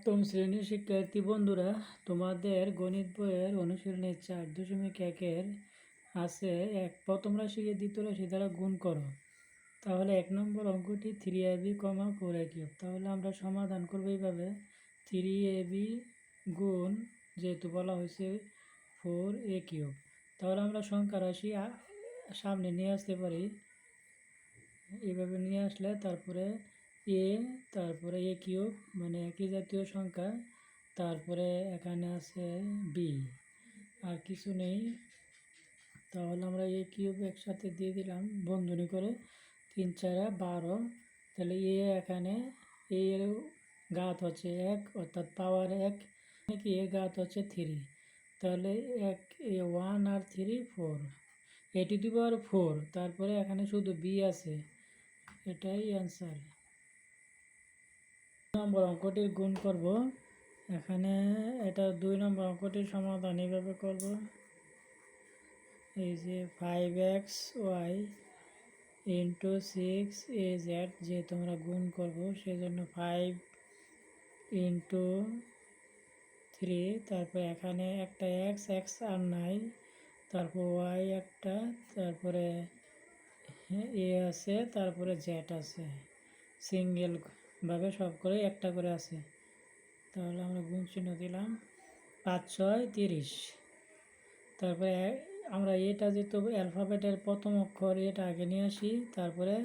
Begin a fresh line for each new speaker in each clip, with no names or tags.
সপ্তম শ্রেণীর শিক্ষার্থী বন্ধুরা, তোমাদের গণিত বইয়ের অনুশীলনী 4.1-এর আছে প্রথম রাশিকে দ্বিতীয় রাশি দ্বারা গুণ করো। তাহলে 1 নম্বর অঙ্কটি 3ab, 4a কিউব। তাহলে আমরা সমাধান করব এইভাবে। 3ab গুণ, যেহেতু বলা হয়েছে 4a কিউব, তাহলে আমরা সংখ্যা রাশি সামনে নিয়ে আসতে পারি। এইভাবে নিয়ে আসলে তারপরে এ, তারপরে এ কিউব, মানে একই জাতীয় সংখ্যা, তারপরে এখানে আছে বি, আর কিছু নেই। তাহলে আমরা এ কিউব একসাথে দিয়ে দিলাম বন্ধনী করে, 3 4 12। তাহলে এ এখানে এর ঘাত হচ্ছে 1, অর্থাৎ পাওয়ার 1, নাকি এর ঘাত হচ্ছে 3। তাহলে 1 আর 3 4, এ টু দি পাওয়ার 4। তারপরে এখানে শুধু বি আছে, এটাই অ্যান্সার। নম্বর অঙ্কটির গুণ করব। এখানে এটা 2 নম্বর অঙ্কটির সমাধান এইভাবে করব। এই যে 5xy ইন্টু 6az, যেহেতু আমরা গুণ করব সেজন্য 5 ইন্টু 3, তারপরে এখানে একটা x আর নাই, তারপর y একটা, তারপরে এ আছে, তারপরে z আছে, সিঙ্গেল ভাবে সব করে একটা করে আছে। তাহলে আমরা গুণ চিহ্ন দিলাম, 5 6 30। তারপরে আমরা এটা যেহেতু অ্যালফাবেটের প্রথম অক্ষর, এটা আগে নিয়ে আসি, তারপরে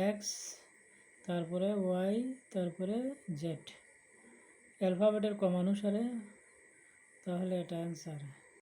এক্স, তারপরে ওয়াই, তারপরে জেড, অ্যালফাবেটের ক্রমানুসারে। তাহলে এটা অ্যান্সার।